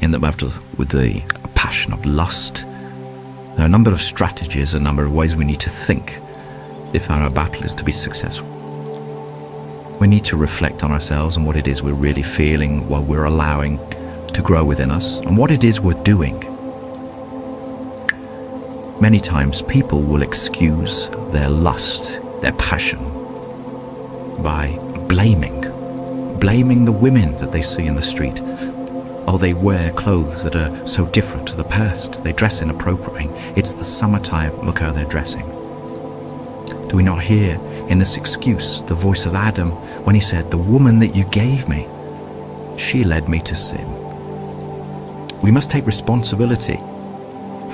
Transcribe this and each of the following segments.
in the battle with the passion of lust, there are a number of strategies, a number of ways we need to think if our battle is to be successful. We need to reflect on ourselves and what it is we're really feeling, what we're allowing to grow within us, and what it is we're doing. Many times people will excuse their lust, their passion, by blaming the women that they see in the street. Oh, they wear clothes that are so different to the past. They dress inappropriately. It's the summertime. Look how they're dressing. Do we not hear in this excuse the voice of Adam when he said, "The woman that you gave me, she led me to sin"? We must take responsibility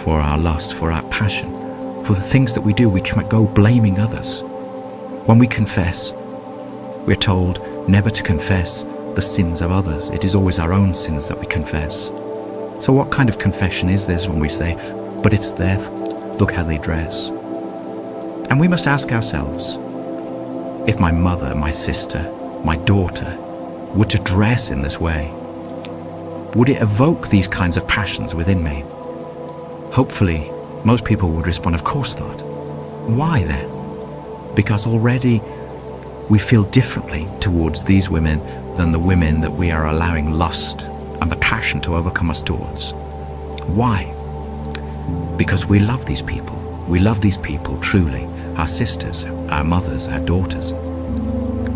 for our lust, for our passion, for the things that we do. We can't go blaming others. When we confess, we're told never to confess the sins of others. It is always our own sins that we confess. So what kind of confession is this when we say, but it's their, look how they dress? And we must ask ourselves, if my mother, my sister, my daughter were to dress in this way, would it evoke these kinds of passions within me? Hopefully, most people would respond, of course not. Why then? Because already we feel differently towards these women than the women that we are allowing lust and the passion to overcome us towards. Why? Because we love these people. We love these people truly, our sisters, our mothers, our daughters.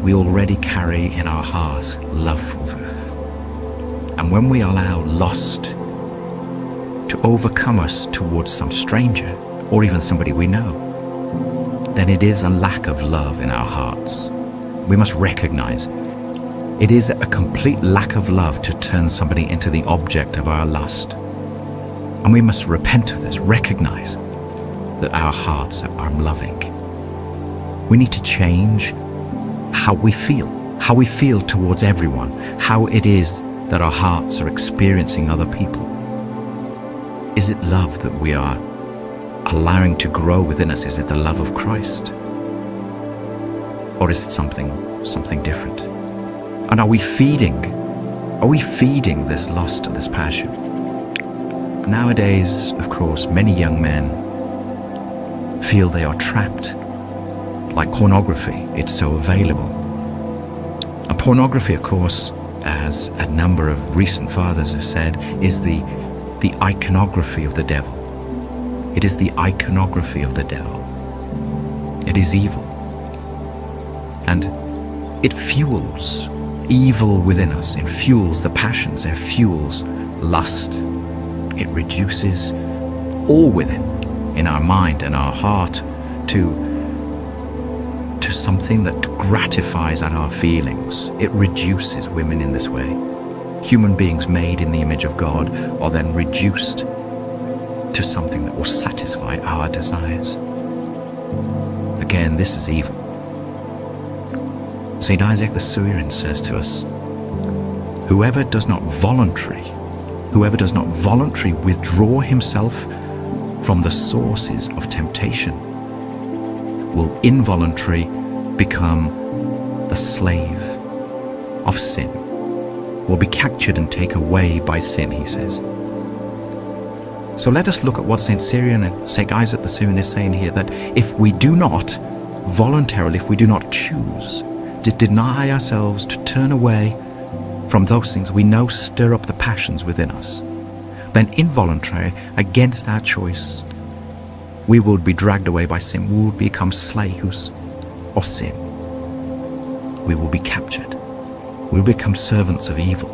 We already carry in our hearts love for them. And when we allow lust to overcome us towards some stranger or even somebody we know, then it is a lack of love in our hearts. We must recognize it is a complete lack of love to turn somebody into the object of our lust. And we must repent of this, recognize that our hearts are unloving. We need to change how we feel towards everyone, how it is that our hearts are experiencing other people. Is it love that we are allowing to grow within us? Is it the love of Christ? Or is it something different? And are we feeding this lust and this passion? Nowadays, of course, many young men feel they are trapped. Like pornography, it's so available. And pornography, of course, as a number of recent fathers have said, is the iconography of the devil. It is the iconography of the devil. It is evil. And it fuels evil within us. It fuels the passions. It fuels lust. It reduces all within, in our mind and our heart, to something that gratifies at our feelings. It reduces women in this way. Human beings made in the image of God are then reduced to something that will satisfy our desires. Again, this is evil. St. Isaac the Syrian says to us, whoever does not voluntarily withdraw himself from the sources of temptation will involuntarily become the slave of sin, will be captured and taken away by sin, he says. So let us look at what St. Syrian and St. Isaac the Syrian is saying here, that if we do not voluntarily, if we do not choose to deny ourselves, to turn away from those things we know stir up the passions within us, then involuntarily, against our choice, we will be dragged away by sin. We will become slaves of sin. We will be captured. We will become servants of evil.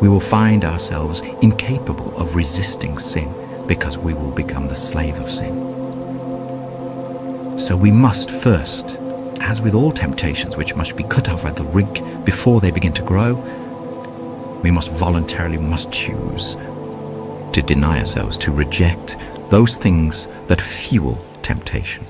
We will find ourselves incapable of resisting sin because we will become the slave of sin. So we must first, as with all temptations which must be cut off at the root before they begin to grow, we must choose to deny ourselves, to reject those things that fuel temptation.